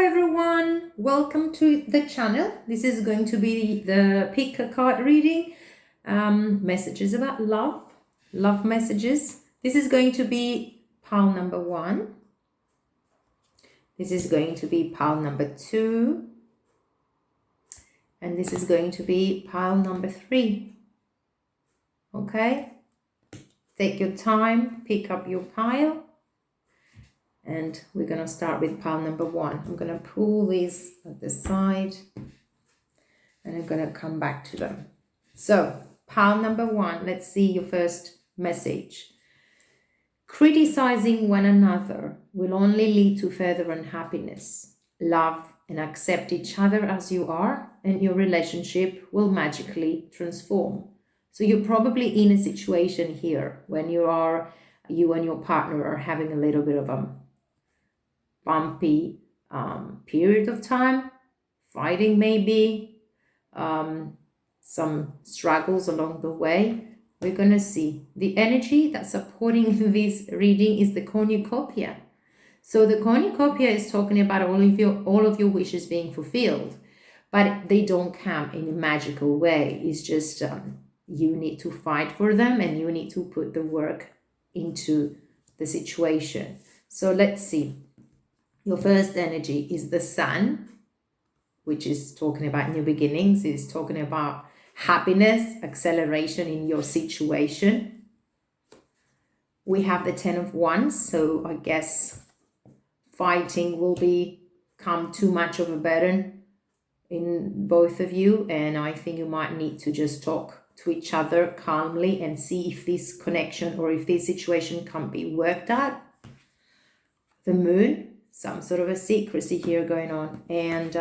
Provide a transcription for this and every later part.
everyone, welcome to the channel. This is going to be the pick a card reading, messages about love messages. This is going to be pile number 1. This is going to be pile number 2. And this is going to be pile number 3. Okay, take your time, pick up your pile. And we're going to start with pile number 1. I'm going to pull these at the side and I'm going to come back to them. So pile number 1, let's see your first message. Criticizing one another will only lead to further unhappiness. Love and accept each other as you are, and your relationship will magically transform. So you're probably in a situation here when you and your partner are having a little bit of a bumpy period of time, fighting maybe, some struggles along the way. We're going to see the energy that's supporting this reading is the cornucopia. So the cornucopia is talking about all of your wishes being fulfilled, but they don't come in a magical way. It's just you need to fight for them and you need to put the work into the situation. So let's see. Your first energy is the Sun, which is talking about new beginnings. It's talking about happiness, acceleration in your situation. We have the 10 of Wands, so I guess fighting will become too much of a burden in both of you, and I think you might need to just talk to each other calmly and see if this connection or if this situation can be worked out. The Moon, some sort of a secrecy here going on, and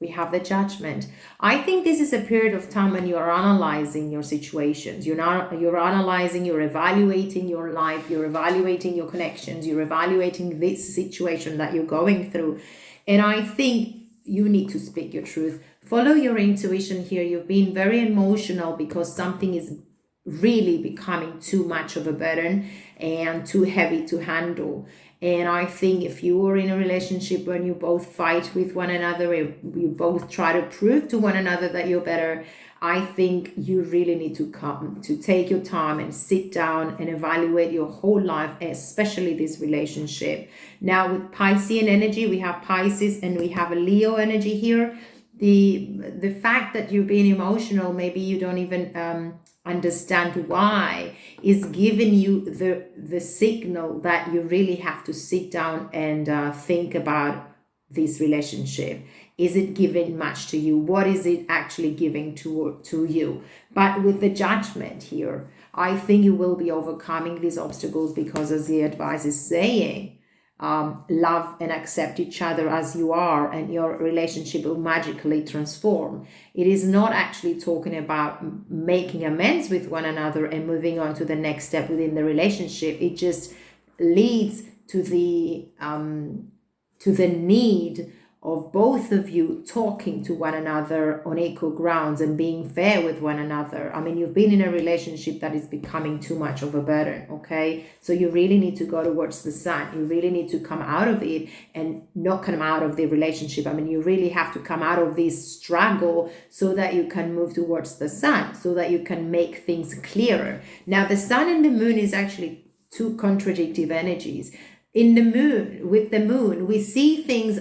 we have the Judgment. I think this is a period of time when you are analyzing your situations. You're analyzing, you're evaluating your life, you're evaluating your connections, you're evaluating this situation that you're going through. And I think you need to speak your truth. Follow your intuition here. You've been very emotional because something is really becoming too much of a burden and too heavy to handle. And I think if you are in a relationship when you both fight with one another, you both try to prove to one another that you're better, I think you really need to take your time and sit down and evaluate your whole life, especially this relationship. Now with Piscean energy, we have Pisces and we have a Leo energy here. The fact that you're being emotional, maybe you don't even understand why, is giving you the signal that you really have to sit down and think about this relationship. Is it giving much to you? What is it actually giving to you? But with the Judgment here, I think you will be overcoming these obstacles because, as the advice is saying, love and accept each other as you are, and your relationship will magically transform. It is not actually talking about making amends with one another and moving on to the next step within the relationship. It just leads to the need of both of you talking to one another on equal grounds and being fair with one another. I mean, you've been in a relationship that is becoming too much of a burden, okay? So you really need to go towards the Sun. You really need to come out of it and not come out of the relationship. I mean, you really have to come out of this struggle so that you can move towards the Sun, so that you can make things clearer. Now, the Sun and the Moon is actually two contradictory energies. In the Moon, with the Moon, we see things,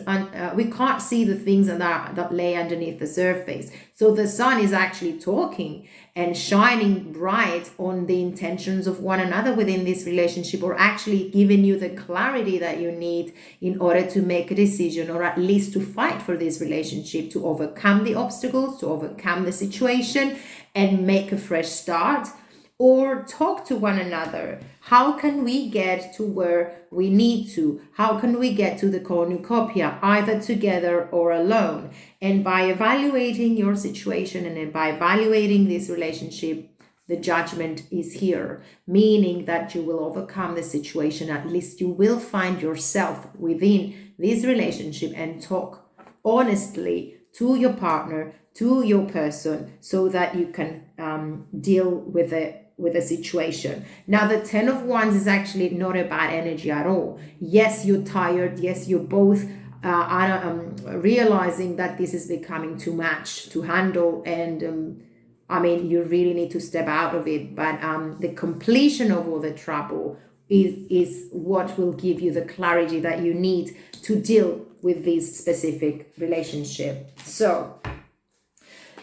we can't see the things that lay underneath the surface. So the Sun is actually talking and shining bright on the intentions of one another within this relationship, or actually giving you the clarity that you need in order to make a decision, or at least to fight for this relationship, to overcome the obstacles, to overcome the situation and make a fresh start. Or talk to one another. How can we get to where we need to? How can we get to the cornucopia, either together or alone? And by evaluating your situation and by evaluating this relationship, the Judgment is here, meaning that you will overcome the situation. At least you will find yourself within this relationship and talk honestly to your partner, to your person, so that you can deal with a situation. Now, the 10 of Wands is actually not a bad energy at all. Yes, you're tired. Yes, you're both realizing that this is becoming too much to handle, and I mean, you really need to step out of it. But the completion of all the trouble is what will give you the clarity that you need to deal with this specific relationship. So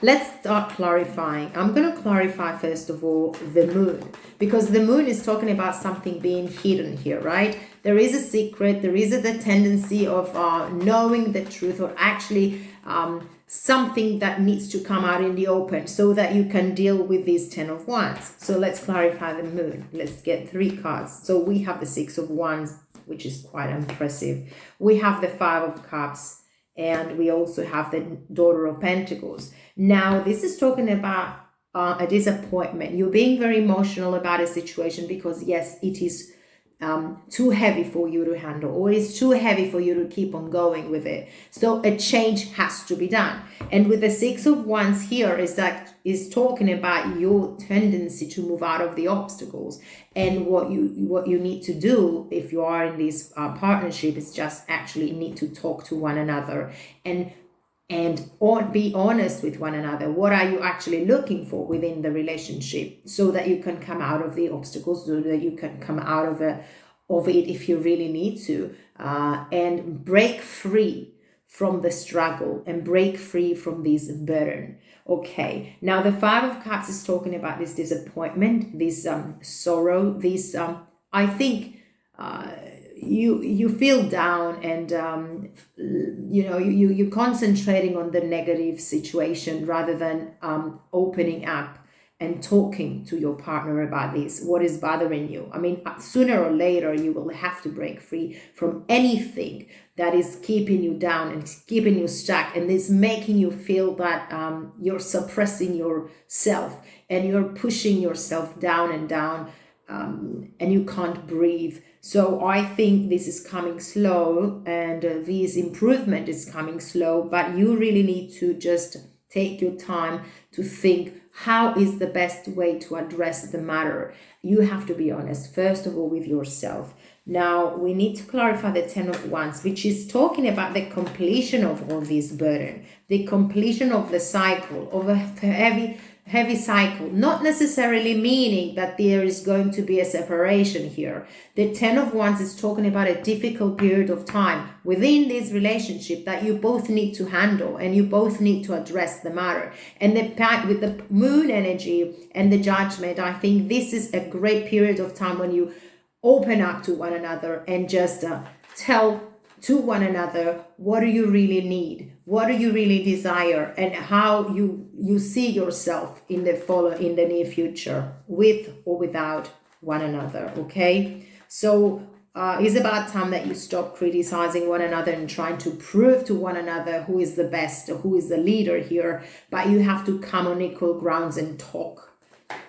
let's start clarifying. I'm going to clarify, first of all, the moon, because the moon is talking about something being hidden here, right? There is a secret, there is the tendency of knowing the truth, or actually something that needs to come out in the open so that you can deal with these 10 of Wands. So let's clarify the moon. Let's get 3 cards. So we have the 6 of Wands, which is quite impressive. We have the 5 of Cups, and we also have the Daughter of Pentacles. Now, this is talking about a disappointment. You're being very emotional about a situation because, yes, it is too heavy for you to handle, or it's too heavy for you to keep on going with it. So a change has to be done. And with the 6 of Wands here is talking about your tendency to move out of the obstacles. And what you need to do if you are in this partnership is just actually need to talk to one another and be honest with one another. What are you actually looking for within the relationship, so that you can come out of the obstacles, so that you can come out of it if you really need to, and break free from the struggle and break free from this burden. Okay, now the 5 of Cups is talking about this disappointment, this sorrow, this I think you feel down, and you're concentrating on the negative situation rather than opening up and talking to your partner about this, what is bothering you. I mean, sooner or later you will have to break free from anything that is keeping you down and keeping you stuck, and is making you feel that you're suppressing yourself and you're pushing yourself down and down, and you can't breathe. So I think this is coming slow, and this improvement is coming slow, but you really need to just take your time to think, how is the best way to address the matter? You have to be honest, first of all, with yourself. Now, we need to clarify the 10 of Wands, which is talking about the completion of all this burden, the completion of the cycle, of a heavy cycle, not necessarily meaning that there is going to be a separation here. The 10 of Wands is talking about a difficult period of time within this relationship that you both need to handle, and you both need to address the matter. And with the moon energy and the Judgment, I think this is a great period of time when you open up to one another and just tell to one another, what do you really need? What do you really desire? And how you see yourself in the near future, with or without one another, okay? So it's about time that you stop criticizing one another and trying to prove to one another who is the best, or who is the leader here. But you have to come on equal grounds and talk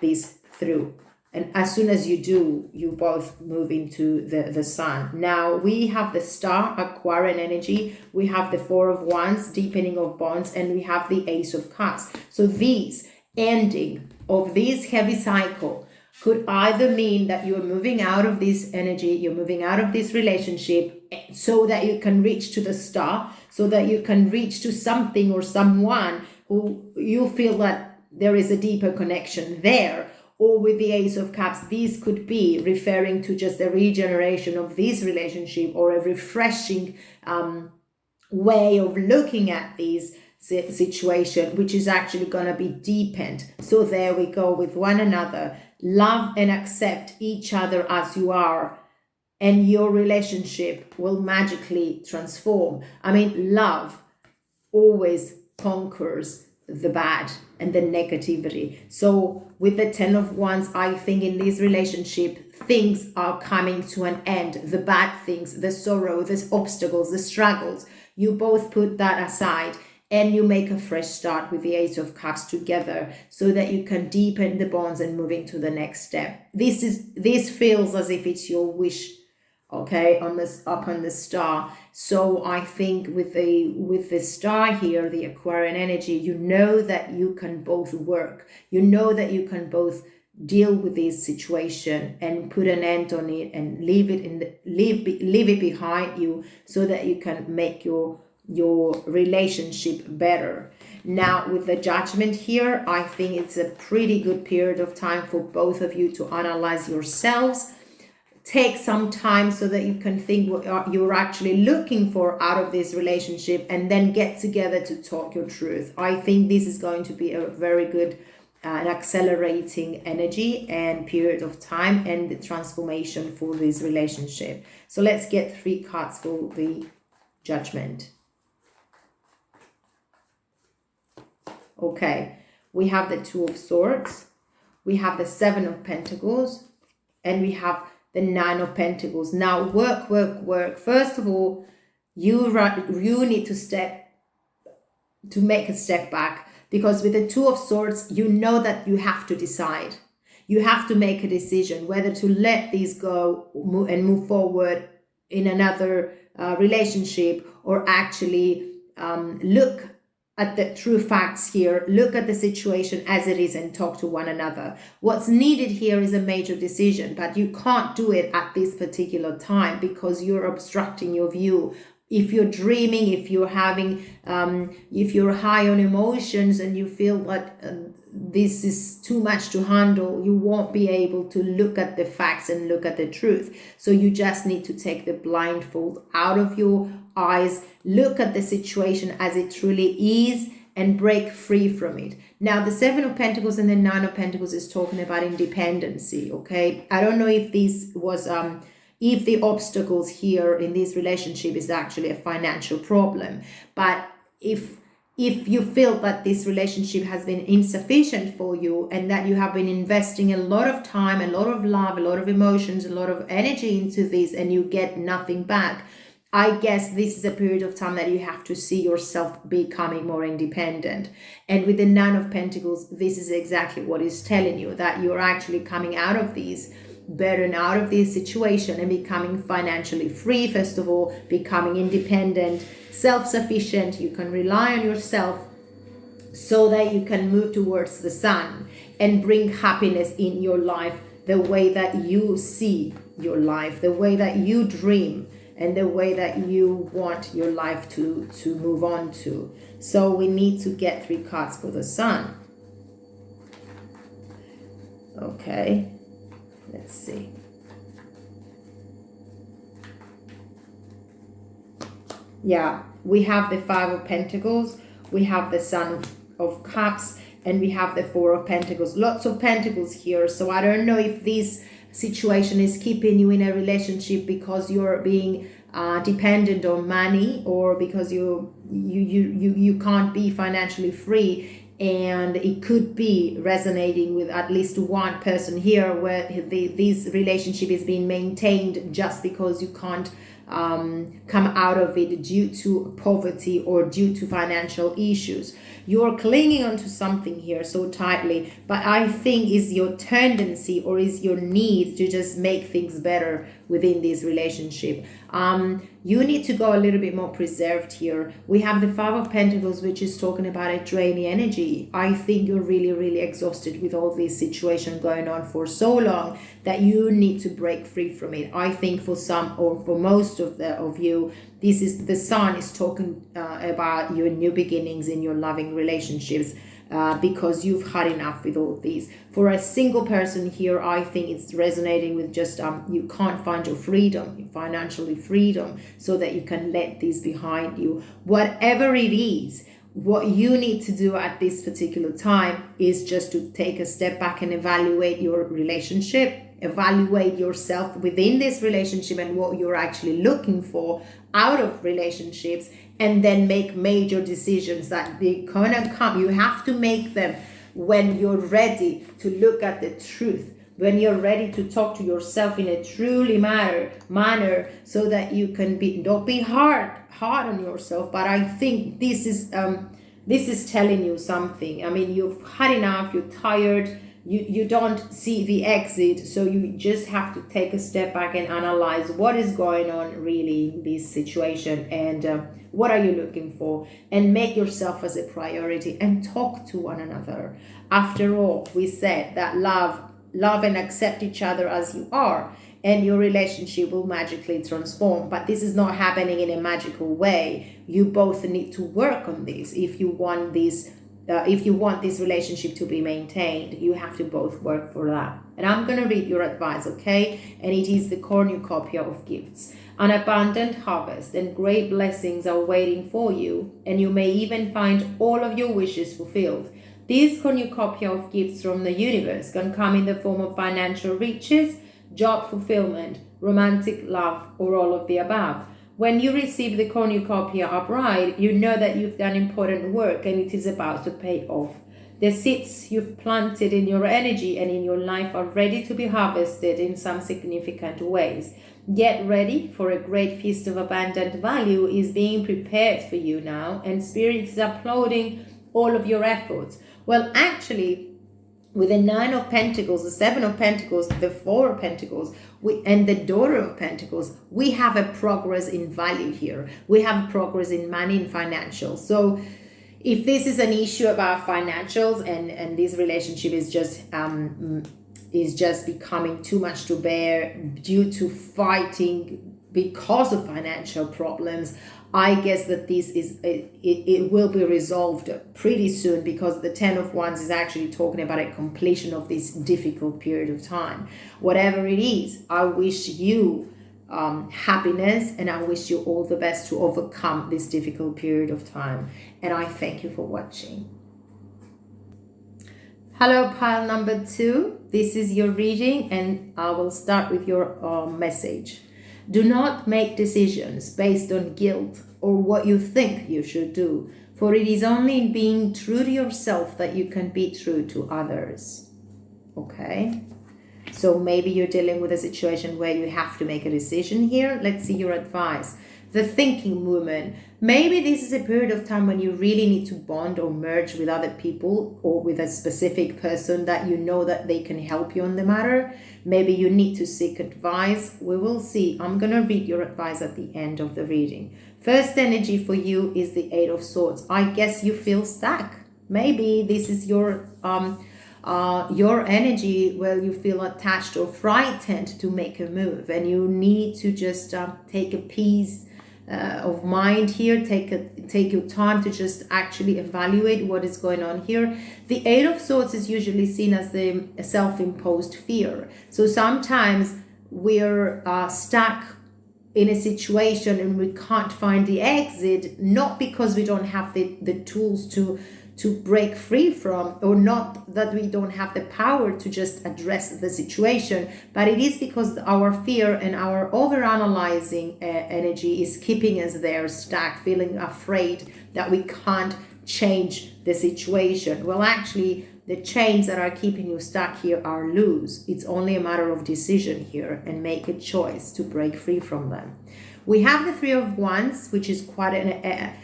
this through. And as soon as you do, you both move into the sun. Now, we have the Star, Aquarian energy. We have the 4 of Wands, deepening of bonds. And we have the Ace of Cups. So these ending of this heavy cycle could either mean that you're moving out of this energy, you're moving out of this relationship, so that you can reach to the Star, so that you can reach to something or someone who you feel that there is a deeper connection there. Or with the Ace of Cups, these could be referring to just a regeneration of this relationship, or a refreshing way of looking at this situation, which is actually going to be deepened. So there we go, with one another. Love and accept each other as you are, and your relationship will magically transform. I mean, love always conquers the bad and the negativity. So with the 10 of Wands, I think in this relationship, things are coming to an end. The bad things, the sorrow, the obstacles, the struggles, you both put that aside, and you make a fresh start with the Ace of Cups together, so that you can deepen the bonds and move into the next step. This feels as if it's your wish, okay, up on the Star. So I think with the Star here, the Aquarian energy, you know that you can both work. You know that you can both deal with this situation and put an end on it and leave it behind you, so that you can make your relationship better. Now with the Judgment here, I think it's a pretty good period of time for both of you to analyze yourselves. Take some time so that you can think what you're actually looking for out of this relationship, and then get together to talk your truth. I think this is going to be a very good and accelerating energy and period of time and the transformation for this relationship. So let's get 3 cards for the Judgment. Okay, we have the 2 of Swords, we have the 7 of Pentacles, and we have the 9 of Pentacles. Now work. First of all, you need to make a step back, because with the 2 of Swords, you know that you have to decide. You have to make a decision whether to let these go and move forward in another relationship, or actually look at the true facts here, look at the situation as it is and talk to one another. What's needed here is a major decision, but you can't do it at this particular time because you're obstructing your view. If you're dreaming, if you're having, if you're high on emotions and you feel that this is too much to handle, you won't be able to look at the facts and look at the truth. So you just need to take the blindfold out of your eyes, look at the situation as it truly is, and break free from it. Now, the 7 of Pentacles and the 9 of Pentacles is talking about independency, okay? I don't know if this was, if the obstacles here in this relationship is actually a financial problem, but if you feel that this relationship has been insufficient for you and that you have been investing a lot of time, a lot of love, a lot of emotions, a lot of energy into this and you get nothing back, I guess this is a period of time that you have to see yourself becoming more independent. And with the 9 of Pentacles, this is exactly what it's telling you, that you're actually coming out of these burden, out of this situation, and becoming financially free. First of all, becoming independent, self-sufficient. You can rely on yourself so that you can move towards the sun and bring happiness in your life the way that you see your life, the way that you dream, and the way that you want your life to move on to. So we need to get 3 cards for the sun. Okay, let's see. Yeah, we have the 5 of Pentacles, we have the Son of Cups, and we have the 4 of Pentacles. Lots of Pentacles here. So I don't know if this situation is keeping you in a relationship because you're being dependent on money, or because you can't be financially free, and it could be resonating with at least one person here where this relationship is being maintained just because you can't come out of it due to poverty or due to financial issues. You're clinging onto something here so tightly, but I think is your tendency or is your need to just make things better within this relationship. You need to go a little bit more preserved here. We have the 5 of Pentacles, which is talking about a draining energy. I think you're really exhausted with all this situation going on for so long that you need to break free from it. I think for some, or for most of you, this is the Sun is talking about your new beginnings in your loving relationships, because you've had enough with all these. For a single person here, I think it's resonating with just you can't find your freedom, your financially freedom, so that you can let these behind you. Whatever it is, what you need to do at this particular time is just to take a step back and evaluate your relationship, evaluate yourself within this relationship and what you're actually looking for out of relationships, and then make major decisions that they're gonna come. You have to make them when you're ready to look at the truth, when you're ready to talk to yourself in a truly manner, so that you can don't be hard on yourself. But I think this is telling you something. I mean, you've had enough, you're tired, you don't see the exit, so you just have to take a step back and analyze what is going on really in this situation, and what are you looking for, and make yourself as a priority and talk to one another. After all, we said that love love and accept each other as you are, and your relationship will magically transform. But this is not happening in a magical way. You both need to work on this. If you want this relationship to be maintained, you have to both work for that. And I'm going to read your advice, okay? And it is the cornucopia of gifts. An abundant harvest and great blessings are waiting for you, and you may even find all of your wishes fulfilled. This cornucopia of gifts from the universe can come in the form of financial riches, job fulfillment, romantic love, or all of the above. When you receive the cornucopia upright, you know that you've done important work and it is about to pay off. The seeds you've planted in your energy and in your life are ready to be harvested in some significant ways. Get ready, for a great feast of abundant value is being prepared for you now, and Spirit is applauding all of your efforts. Well, actually, with the 9 of Pentacles, the 7 of Pentacles, the 4 of Pentacles, and the Daughter of Pentacles, we have a progress in value here. We have progress in money and financial. So if this is an issue about financials and this relationship is just becoming too much to bear due to fighting because of financial problems, I guess that it will be resolved pretty soon, because the 10 of Wands is actually talking about a completion of this difficult period of time. Whatever it is, I wish you happiness, and I wish you all the best to overcome this difficult period of time. And I thank you for watching. Hello, pile number 2. This is your reading, and I will start with your message. Do not make decisions based on guilt or what you think you should do, for it is only in being true to yourself that you can be true to others. Okay? So maybe you're dealing with a situation where you have to make a decision here. Let's see your advice. The thinking woman. Maybe this is a period of time when you really need to bond or merge with other people, or with a specific person that you know that they can help you on the matter. Maybe you need to seek advice. We will see. I'm going to read your advice at the end of the reading. First energy for you is the 8 of Swords. I guess you feel stuck. Maybe this is your energy where you feel attached or frightened to make a move, and you need to just take a peace of mind here. Take your time to just actually evaluate what is going on here. The 8 of Swords is usually seen as the self-imposed fear. So sometimes we're stuck in a situation and we can't find the exit, not because we don't have the tools to break free from, or not that we don't have the power to just address the situation, but it is because our fear and our overanalyzing energy is keeping us there stuck, feeling afraid that we can't change the situation. Well, actually, the chains that are keeping you stuck here are loose. It's only a matter of decision here, and make a choice to break free from them. We have the 3 of Wands, which is quite a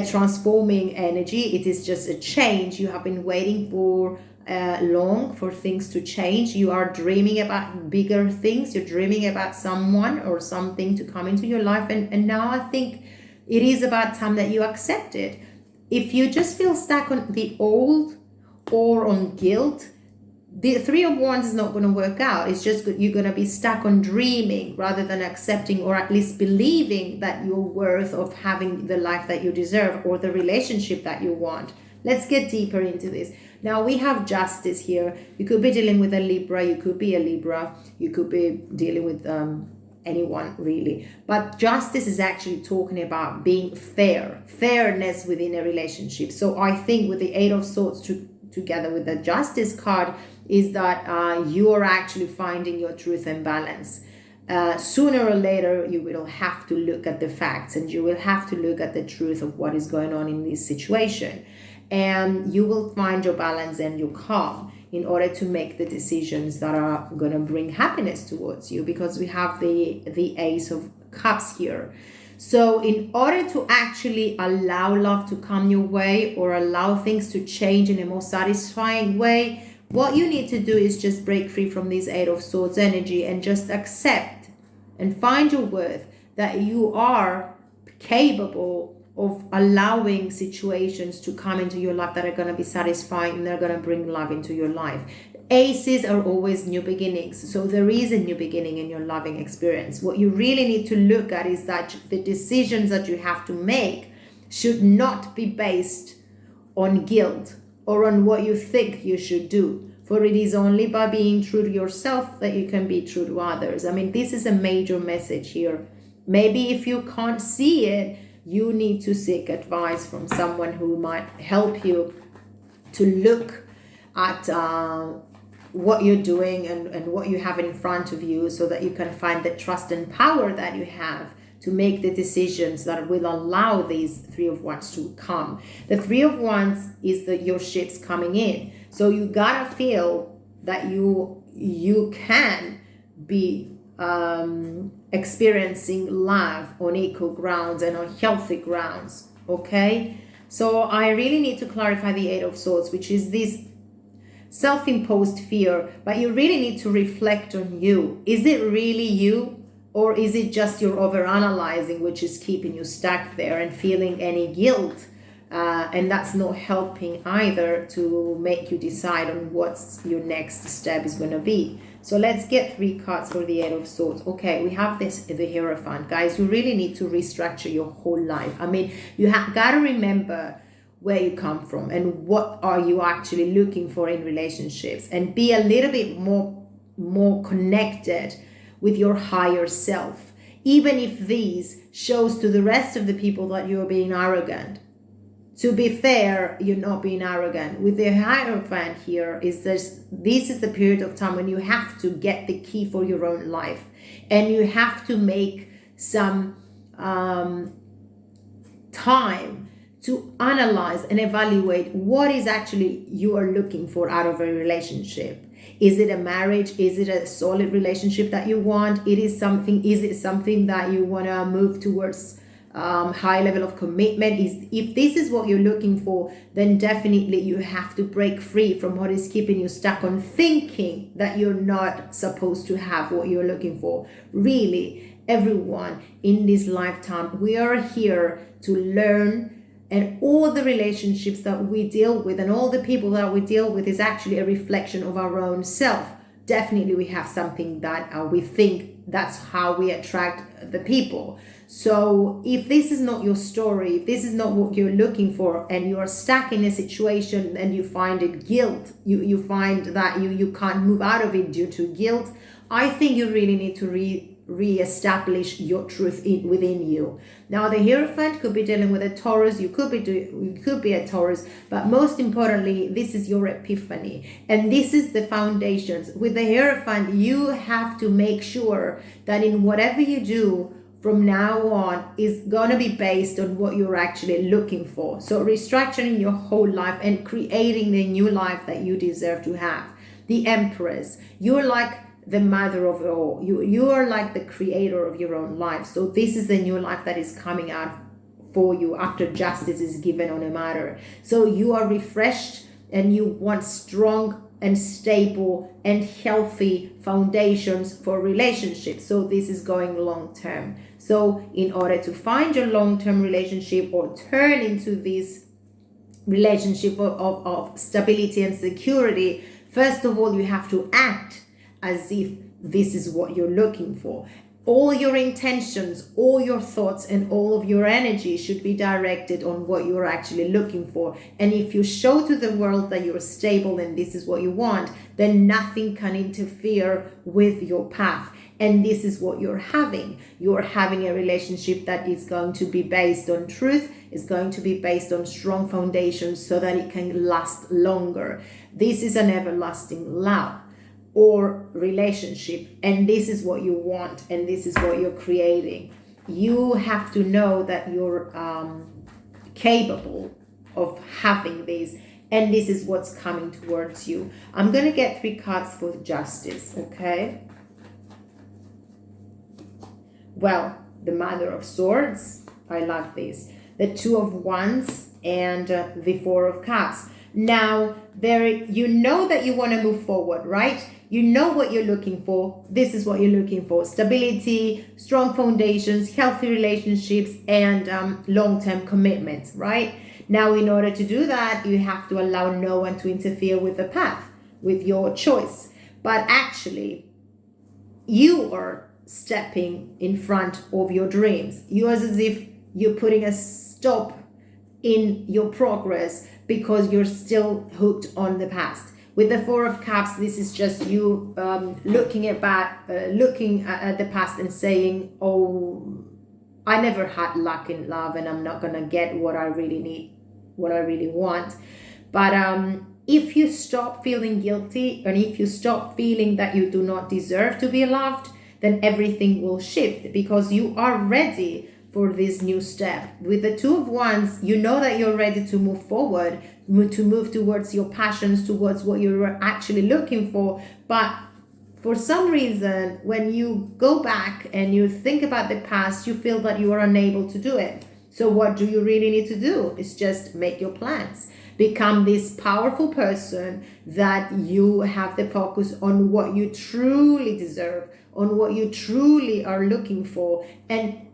transforming energy. It is just a change. You have been waiting for long for things to change. You are dreaming about bigger things. You're dreaming about someone or something to come into your life. And now I think it is about time that you accept it. If you just feel stuck on the old or on guilt, the 3 of Wands is not going to work out. It's just you're going to be stuck on dreaming rather than accepting, or at least believing that you're worth of having the life that you deserve or the relationship that you want. Let's get deeper into this. Now we have Justice here. You could be dealing with a Libra. You could be a Libra. You could be dealing with anyone really. But Justice is actually talking about being fairness within a relationship. So I think with the 8 of Swords together with the Justice card is that you are actually finding your truth and balance. Sooner or later, you will have to look at the facts, and you will have to look at the truth of what is going on in this situation. And you will find your balance and your calm in order to make the decisions that are going to bring happiness towards you, because we have the Ace of Cups here. So in order to actually allow love to come your way, or allow things to change in a more satisfying way, what you need to do is just break free from this 8 of Swords energy and just accept and find your worth, that you are capable of allowing situations to come into your life that are going to be satisfying and they're going to bring love into your life. Aces are always new beginnings. So there is a new beginning in your loving experience. What you really need to look at is that the decisions that you have to make should not be based on guilt or on what you think you should do. For it is only by being true to yourself that you can be true to others. I mean, this is a major message here. Maybe if you can't see it, you need to seek advice from someone who might help you to look at what you're doing and what you have in front of you, so that you can find the trust and power that you have to make the decisions that will allow these Three of Wands to come. The Three of Wands is your ships coming in. So you gotta feel that you can be experiencing love on equal grounds and on healthy grounds, okay? So I really need to clarify the Eight of Swords, which is this self-imposed fear, but you really need to reflect on you. Is it really you, or is it just your overanalyzing which is keeping you stuck there and feeling any guilt? And that's not helping either to make you decide on what's your next step is going to be. So let's get 3 cards for the Eight of Swords. Okay, we have the Hierophant. Guys, you really need to restructure your whole life. I mean, you got to remember where you come from and what are you actually looking for in relationships, and be a little bit more connected with your higher self, even if these shows to the rest of the people that you're being arrogant. To be fair, you're not being arrogant. With the Hierophant here, this is the period of time when you have to get the key for your own life, and you have to make some time to analyze and evaluate what is actually you are looking for out of a relationship. Is it a marriage? Is it a solid relationship that you want? Is it something that you want to move towards high level of commitment? If this is what you're looking for, then definitely you have to break free from what is keeping you stuck on thinking that you're not supposed to have what you're looking for. Really, everyone in this lifetime, we are here to learn, and all the relationships that we deal with and all the people that we deal with is actually a reflection of our own self. Definitely we have something that we think that's how we attract the people. So if this is not your story, if this is not what you're looking for, and you're stuck in a situation and you find it guilt, you find that you can't move out of it due to guilt, I think you really need to re-establish your truth within you. Now the Hierophant could be dealing with a Taurus, you could be a Taurus, but most importantly, this is your epiphany, and this is the foundations. With the Hierophant, you have to make sure that in whatever you do from now on is going to be based on what you're actually looking for. So restructuring your whole life and creating the new life that you deserve to have. The Empress, you're like the mother of it all. You are like the creator of your own life. So this is the new life that is coming out for you after justice is given on a matter. So you are refreshed and you want strong and stable and healthy foundations for relationships. So this is going long term. So in order to find your long-term relationship or turn into this relationship of stability and security, first of all, you have to act as if this is what you're looking for. All your intentions, all your thoughts, and all of your energy should be directed on what you're actually looking for. And if you show to the world that you're stable and this is what you want, then nothing can interfere with your path. And this is what you're having. You're having a relationship that is going to be based on truth, is going to be based on strong foundations so that it can last longer. This is an everlasting love or relationship, and this is what you want, and this is what you're creating. You have to know that you're capable of having this, and this is what's coming towards you. I'm going to get 3 cards for justice, okay? Well, the Mother of Swords, I love this. The Two of Wands and the Four of Cups. Now, you know that you want to move forward, right? You know what you're looking for. This is what you're looking for. Stability, strong foundations, healthy relationships, and long-term commitments, right? Now, in order to do that, you have to allow no one to interfere with the path. with your choice. But actually, you are stepping in front of your dreams. You as if you're putting a stop in your progress because you're still hooked on the past. With the Four of Cups, this is just you looking at the past and saying, oh, I never had luck in love and I'm not gonna get what I really need, what I really want. But if you stop feeling guilty and if you stop feeling that you do not deserve to be loved, then everything will shift because you are ready for this new step. With the Two of Wands, you know that you're ready to move forward, to move towards your passions, towards what you're actually looking for. But for some reason, when you go back and you think about the past, you feel that you are unable to do it. So what do you really need to do? Is just make your plans. Become this powerful person that you have the focus on what you truly deserve, on what you truly are looking for, and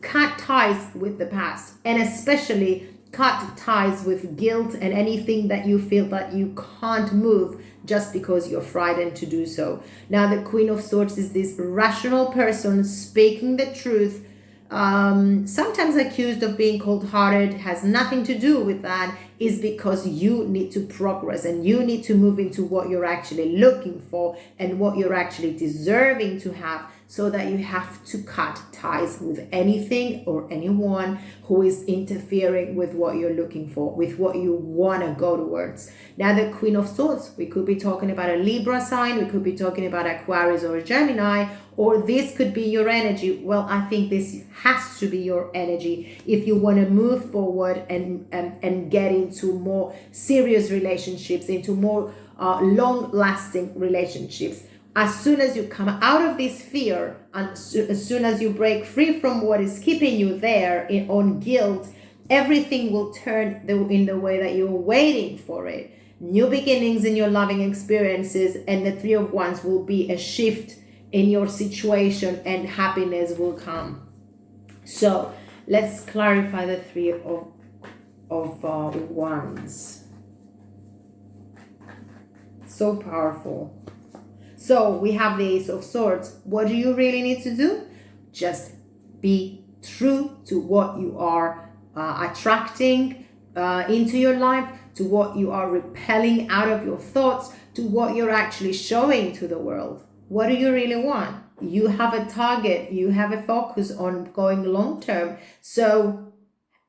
cut ties with the past, and especially cut ties with guilt and anything that you feel that you can't move just because you're frightened to do so. Now, the Queen of Swords is this rational person speaking the truth, sometimes accused of being cold-hearted, has nothing to do with that, is because you need to progress and you need to move into what you're actually looking for and what you're actually deserving to have, so that you have to cut ties with anything or anyone who is interfering with what you're looking for, with what you want to go towards. Now, the Queen of Swords, we could be talking about a Libra sign, we could be talking about Aquarius or a Gemini, or this could be your energy. Well, I think this has to be your energy if you want to move forward and get into more serious relationships, into more long-lasting relationships. As soon as you come out of this fear, and as soon as you break free from what is keeping you there on guilt, everything will turn in the way that you're waiting for it. New beginnings in your loving experiences, and the Three of Wands will be a shift in your situation, and happiness will come. So let's clarify the Three of Wands. So powerful. So we have the Ace of Swords. What do you really need to do? Just be true to what you are attracting into your life, to what you are repelling out of your thoughts, to what you're actually showing to the world. What do you really want? You have a target, you have a focus on going long term. So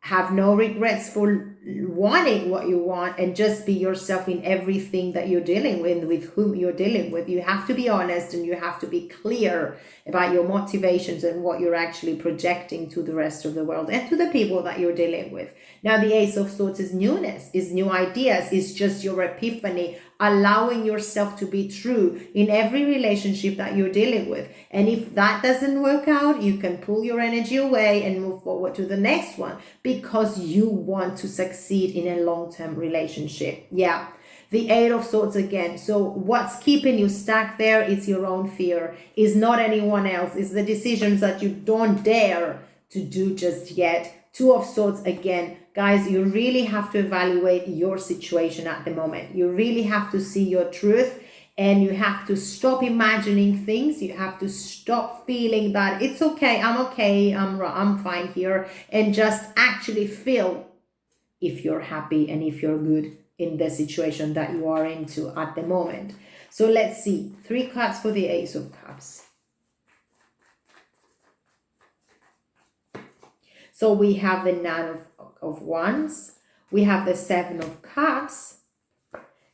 have no regrets for wanting what you want, and just be yourself in everything that you're dealing with whom you're dealing with. You have to be honest and you have to be clear about your motivations and what you're actually projecting to the rest of the world and to the people that you're dealing with. Now, the Ace of Swords is newness, is new ideas, is just your epiphany, allowing yourself to be true in every relationship that you're dealing with. And if that doesn't work out, you can pull your energy away and move forward to the next one, because you want to succeed in a long-term relationship. Yeah. The Eight of Swords again. So what's keeping you stuck there is your own fear. Is not anyone else. It's the decisions that you don't dare to do just yet. Two of Swords again. Guys, you really have to evaluate your situation at the moment. You really have to see your truth, and you have to stop imagining things. You have to stop feeling that it's okay, I'm fine here, and just actually feel if you're happy and if you're good in the situation that you are into at the moment. So let's see. 3 cards for the Ace of Cups. So we have the Nine of Wands, we have the Seven of Cups,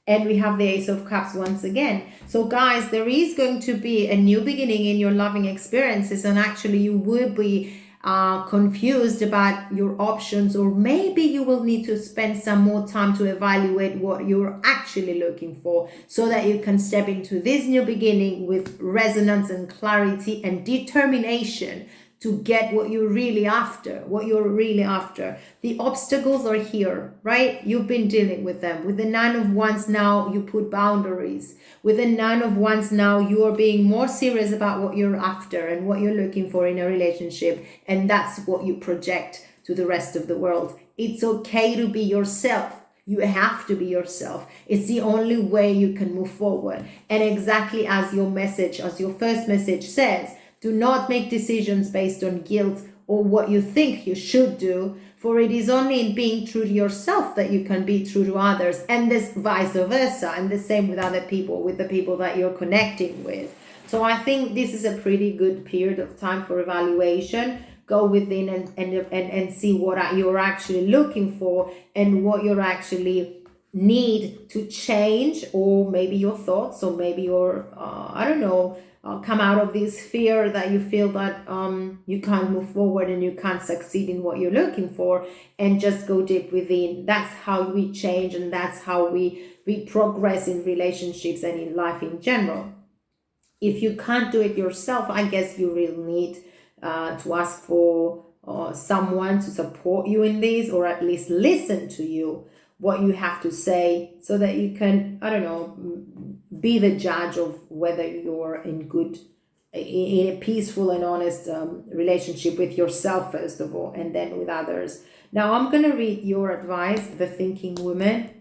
and we have the Ace of Cups once again. So guys, there is going to be a new beginning in your loving experiences, and actually you will be confused about your options, or maybe you will need to spend some more time to evaluate what you're actually looking for, so that you can step into this new beginning with resonance and clarity and determination to get what you're really after, The obstacles are here, right? You've been dealing with them. With the Nine of Wands now, you put boundaries. With the Nine of Wands now, you are being more serious about what you're after and what you're looking for in a relationship. And that's what you project to the rest of the world. It's okay to be yourself. You have to be yourself. It's the only way you can move forward. And exactly as your message, as your first message says, do not make decisions based on guilt or what you think you should do, for it is only in being true to yourself that you can be true to others, and this vice versa, and the same with other people, with the people that you're connecting with. So I think this is a pretty good period of time for evaluation. Go within and see what you're actually looking for and what you're actually need to change, or maybe your thoughts, or maybe your come out of this fear that you feel that you can't move forward and you can't succeed in what you're looking for, and just go deep within. That's how we change, and that's how we progress in relationships and in life in general. If you can't do it yourself, I guess you really need to ask for someone to support you in this, or at least listen to you, what you have to say, so that you can, be the judge of whether you're in a peaceful and honest relationship with yourself, first of all, and then with others. Now I'm going to read your advice, the thinking woman.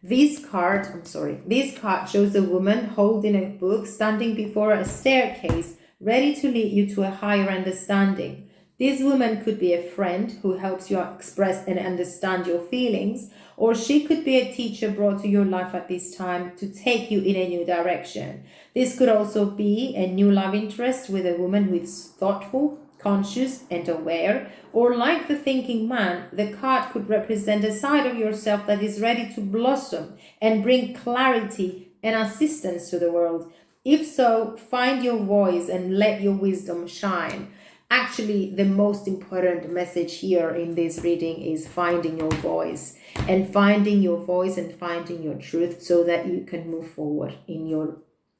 This card shows a woman holding a book, standing before a staircase, ready to lead you to a higher understanding. This woman could be a friend who helps you express and understand your feelings, or she could be a teacher brought to your life at this time to take you in a new direction. This could also be a new love interest with a woman who is thoughtful, conscious, and aware, or like the thinking man, the card could represent a side of yourself that is ready to blossom and bring clarity and assistance to the world. If so, find your voice and let your wisdom shine. Actually, the most important message here in this reading is finding your voice and finding your truth, so that you can move forward in your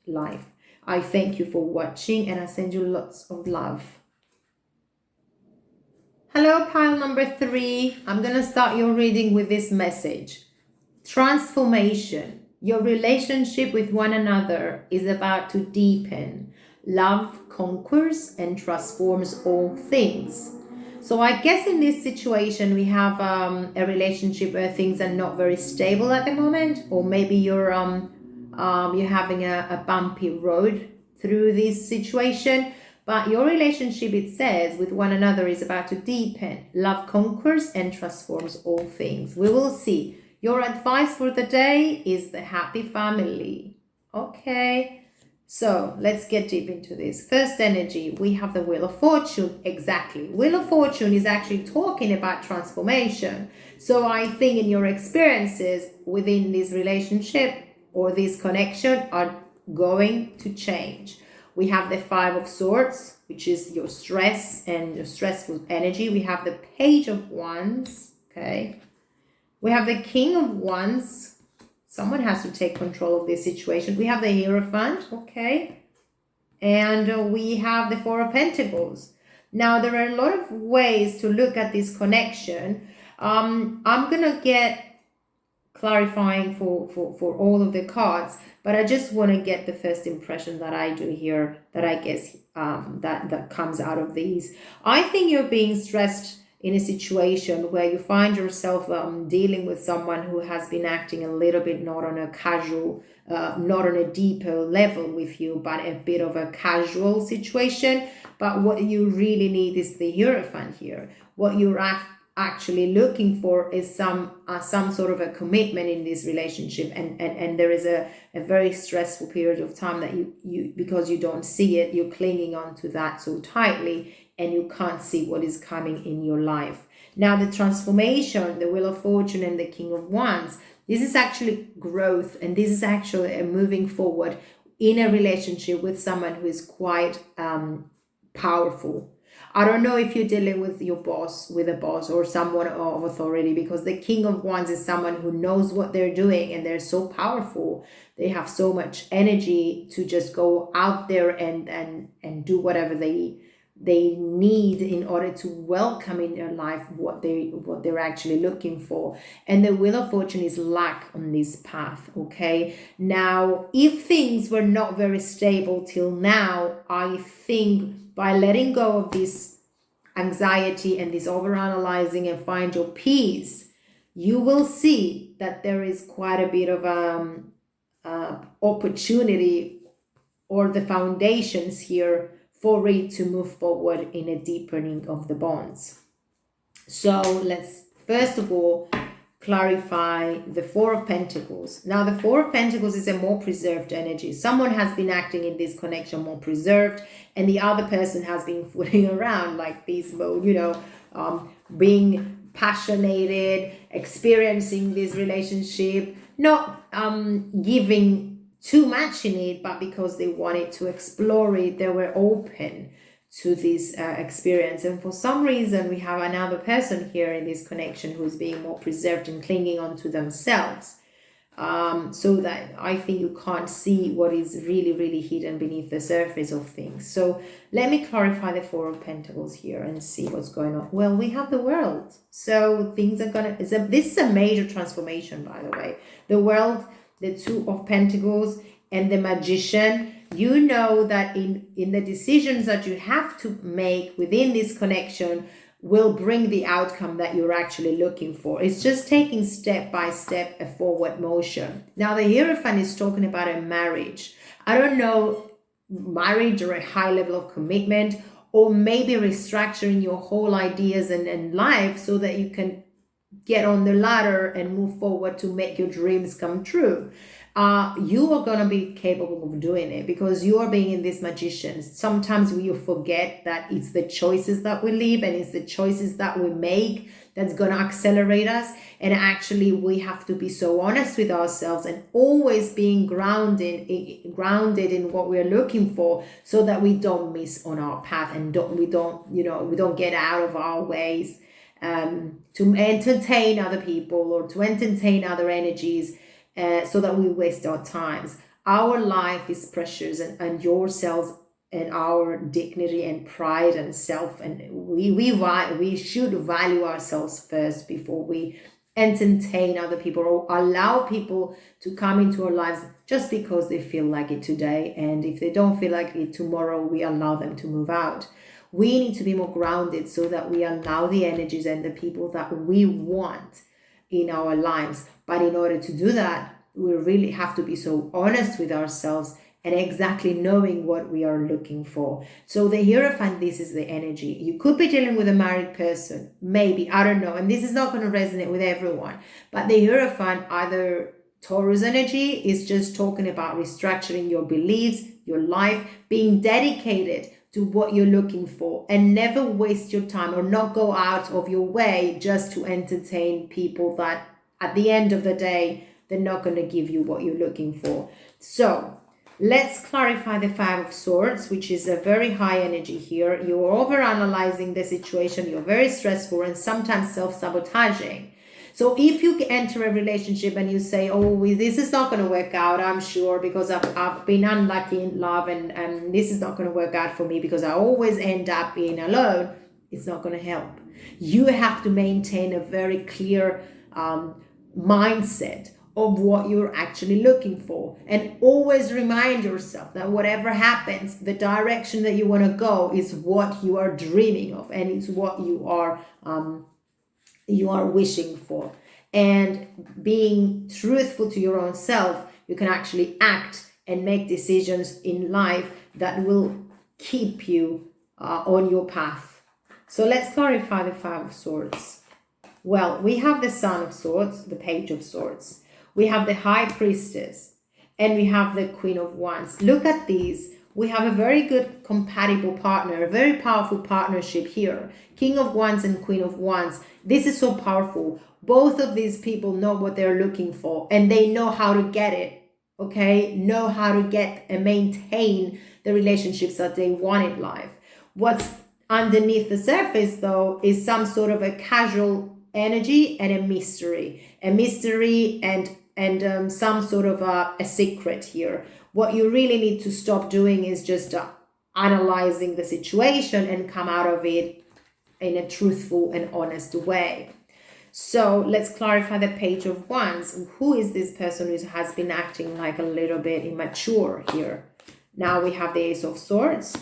life. I thank you for watching, and I send you lots of love. Hello, pile number 3. I'm going to start your reading with this message. Transformation. Your relationship with one another is about to deepen. Love conquers and transforms all things. So I guess in this situation, we have a relationship where things are not very stable at the moment, or maybe you're having a bumpy road through this situation. But your relationship, it says, with one another is about to deepen. Love conquers and transforms all things. We will see. Your advice for the day is the happy family. Okay, so let's get deep into this. First energy, we have the Wheel of Fortune. Exactly. Wheel of Fortune is actually talking about transformation. So I think in your experiences within this relationship or this connection are going to change. We have the 5 of Swords, which is your stress and your stressful energy. We have the Page of Wands, okay? We have the King of Wands. Someone has to take control of this situation. We have the Hierophant, okay? And we have the 4 of Pentacles. Now, there are a lot of ways to look at this connection. I'm going to get clarifying for all of the cards, but I just want to get the first impression that I do here, that I guess that comes out of these. I think you're being stressed in a situation where you find yourself dealing with someone who has been acting a little bit not on a casual, not on a deeper level with you, but a bit of a casual situation. But what you really need is the Hierophant here. What you're actually looking for is some sort of a commitment in this relationship, and there is a very stressful period of time that you because you don't see it, you're clinging on to that so tightly, and you can't see what is coming in your life. Now, the transformation, the Wheel of Fortune and the King of Wands, this is actually growth, and this is actually a moving forward in a relationship with someone who is quite powerful. I don't know if you're dealing with a boss or someone of authority, because the King of Wands is someone who knows what they're doing, and they're so powerful. They have so much energy to just go out there and do whatever they need in order to welcome in their life what they're actually looking for. And the Wheel of Fortune is luck on this path. Okay, now if things were not very stable till now, I think by letting go of this anxiety and this overanalyzing and find your peace, you will see that there is quite a bit of opportunity or the foundations here for it to move forward in a deepening of the bonds. So let's first of all clarify the Four of Pentacles. Now the Four of Pentacles is a more preserved energy. Someone has been acting in this connection more preserved, and the other person has been fooling around like this mode, you know, being passionated, experiencing this relationship, not giving too much in it, but because they wanted to explore it, they were open to this experience. And for some reason, we have another person here in this connection who's being more preserved and clinging on to themselves. So that I think you can't see what is really hidden beneath the surface of things. So let me clarify the Four of Pentacles here and see what's going on. Well, we have the World. So things are gonna, this is a major transformation, by the way. The World, the Two of Pentacles, and the Magician. You know that in the decisions that you have to make within this connection will bring the outcome that you're actually looking for. It's just taking step by step a forward motion. Now the Hierophant is talking about a marriage. I don't know, marriage or a high level of commitment, or maybe restructuring your whole ideas and life so that you can get on the ladder and move forward to make your dreams come true. You are going to be capable of doing it because you are being in this Magician. Sometimes we forget that it's the choices that we live and it's the choices that we make that's going to accelerate us. And actually we have to be so honest with ourselves and always being grounded in what we're looking for, so that we don't miss on our path and we don't get out of our ways to entertain other people or to entertain other energies. So that we waste our times. Our life is precious, and yourselves and our dignity and pride and self, and we should value ourselves first before we entertain other people or allow people to come into our lives just because they feel like it today, and if they don't feel like it tomorrow, we allow them to move out. We need to be more grounded so that we allow the energies and the people that we want in our lives. But in order to do that, we really have to be so honest with ourselves and exactly knowing what we are looking for. So the Hierophant, this is the energy. You could be dealing with a married person, maybe, I don't know, and this is not going to resonate with everyone, but the Hierophant, either Taurus energy, is just talking about restructuring your beliefs, your life, being dedicated to what you're looking for, and never waste your time or not go out of your way just to entertain people that at the end of the day, they're not going to give you what you're looking for. So let's clarify the Five of Swords, which is a very high energy here. You're overanalyzing the situation. You're very stressful and sometimes self-sabotaging. So if you enter a relationship and you say, oh, this is not going to work out, I'm sure, because I've been unlucky in love and this is not going to work out for me because I always end up being alone, it's not going to help. You have to maintain a very clear mindset of what you're actually looking for, and always remind yourself that whatever happens, the direction that you want to go is what you are dreaming of, and it's what you are wishing for. And being truthful to your own self, you can actually act and make decisions in life that will keep you on your path. So let's clarify the Five of Swords. Well, we have the Son of Swords, the Page of Swords. We have the High Priestess, and we have the Queen of Wands. Look at these. We have a very good compatible partner, a very powerful partnership here. King of Wands and Queen of Wands. This is so powerful. Both of these people know what they're looking for, and they know how to get it, okay? Know how to get and maintain the relationships that they want in life. What's underneath the surface, though, is some sort of a casual energy and a mystery and some sort of a secret here. What you really need to stop doing is just analyzing the situation and come out of it in a truthful and honest way. So let's clarify the Page of Wands. Who is this person who has been acting like a little bit immature here? Now we have the Ace of Swords.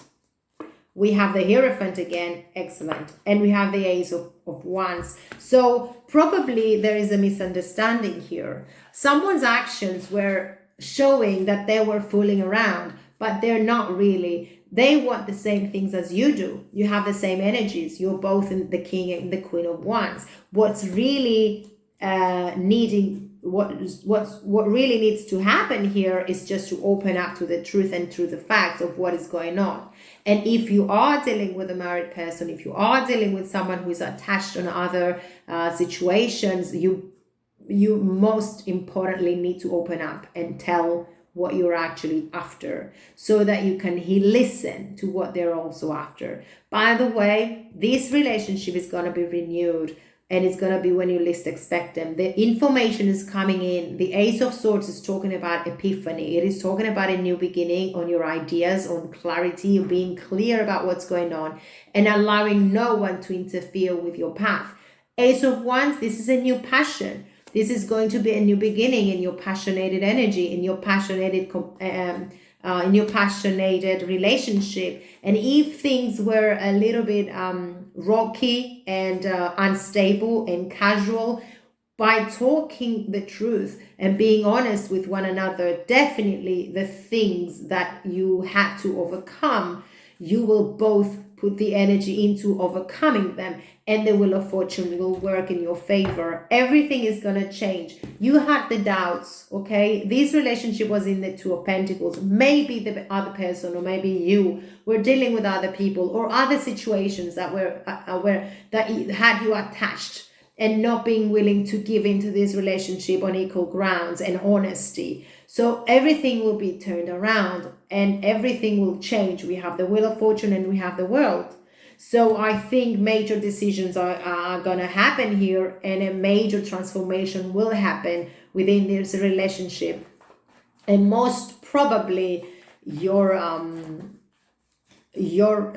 We have the Hierophant again, excellent. And we have the Ace of of Wands. So probably there is a misunderstanding here. Someone's actions were showing that they were fooling around, but they're not really. They want the same things as you do. You have the same energies. You're both in the King and the Queen of Wands. What's really what really needs to happen here is just to open up to the truth and to the facts of what is going on. And if you are dealing with a married person, if you are dealing with someone who is attached on other situations, you most importantly need to open up and tell what you're actually after, so that you can listen to what they're also after. By the way, this relationship is going to be renewed, and it's going to be when you least expect them. The information is coming in. The Ace of Swords is talking about epiphany. It is talking about a new beginning on your ideas, on clarity, being clear about what's going on, and allowing no one to interfere with your path. Ace of Wands, this is a new passion. This is going to be a new beginning in your passionated energy, in your passionated relationship. And if things were a little bit rocky and unstable and casual, by talking the truth and being honest with one another, definitely the things that you had to overcome, you will both put the energy into overcoming them, and the Wheel of Fortune will work in your favor. Everything is going to change. You had the doubts, okay? This relationship was in the Two of Pentacles. Maybe the other person, or maybe you were dealing with other people or other situations that that had you attached, and not being willing to give into this relationship on equal grounds and honesty. So everything will be turned around and everything will change. We have the Wheel of Fortune and we have the World. So I think major decisions are going to happen here, and a major transformation will happen within this relationship. And most probably your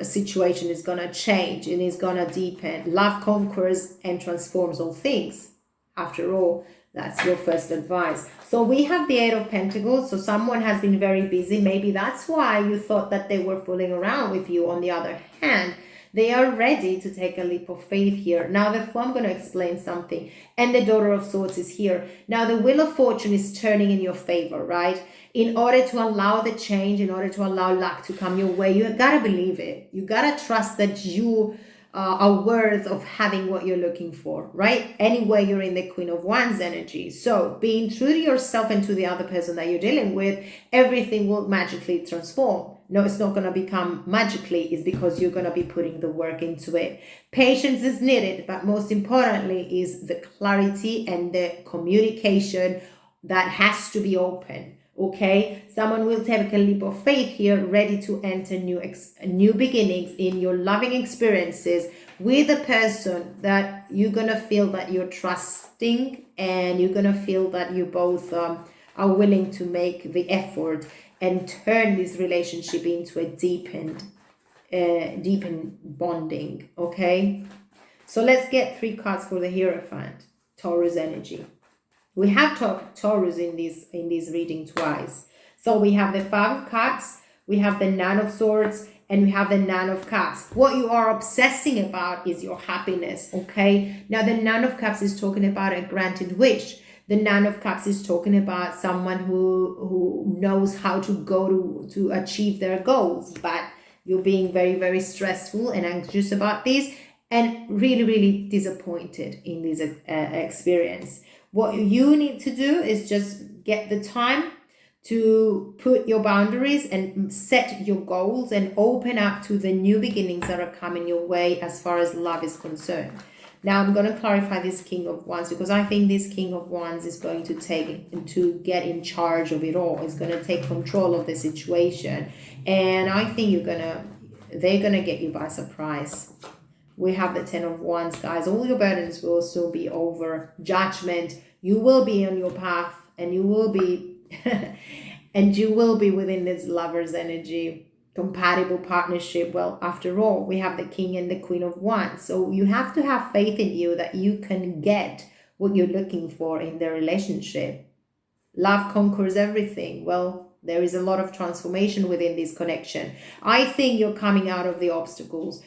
situation is going to change and is going to deepen. Love conquers and transforms all things. After all, that's your first advice. So we have the Eight of Pentacles. So someone has been very busy. Maybe that's why you thought that they were fooling around with you. On the other hand, they are ready to take a leap of faith here. Now, therefore, I'm going to explain something. And the Daughter of Swords is here. Now, the Wheel of Fortune is turning in your favor, right? In order to allow the change, in order to allow luck to come your way, you got to believe it. You got to trust that you are worth of having what you're looking for, right? Anyway, you're in the Queen of Wands energy. So being true to yourself and to the other person that you're dealing with, everything will magically transform. No, it's not going to become magically. It's because you're going to be putting the work into it. Patience is needed, but most importantly is the clarity and the communication that has to be open. Okay, someone will take a leap of faith here, ready to enter new beginnings in your loving experiences with a person that you're gonna feel that you're trusting, and you're gonna feel that you both are willing to make the effort and turn this relationship into a deepened bonding. Okay, so let's get 3 cards for the Hierophant, Taurus energy. We have Taurus in this reading twice. So we have the 5 of Cups, we have the 9 of Swords, and we have the 9 of Cups. What you are obsessing about is your happiness, okay? Now, the 9 of Cups is talking about a granted wish. The 9 of Cups is talking about someone who knows how to go to achieve their goals, but you're being very, very stressful and anxious about this, and really, really disappointed in this experience. What you need to do is just get the time to put your boundaries and set your goals and open up to the new beginnings that are coming your way as far as love is concerned. Now, I'm going to clarify this King of Wands, because I think this King of Wands is going to get in charge of it all. It's going to take control of the situation. And I think they're going to get you by surprise. We have the 10 of Wands, guys. All your burdens will still be over. Judgment. You will be on your path, and you will be within this lover's energy, compatible partnership. Well, after all, we have the King and the Queen of Wands. So you have to have faith in you that you can get what you're looking for in the relationship. Love conquers everything. Well, there is a lot of transformation within this connection. I think you're coming out of the obstacles.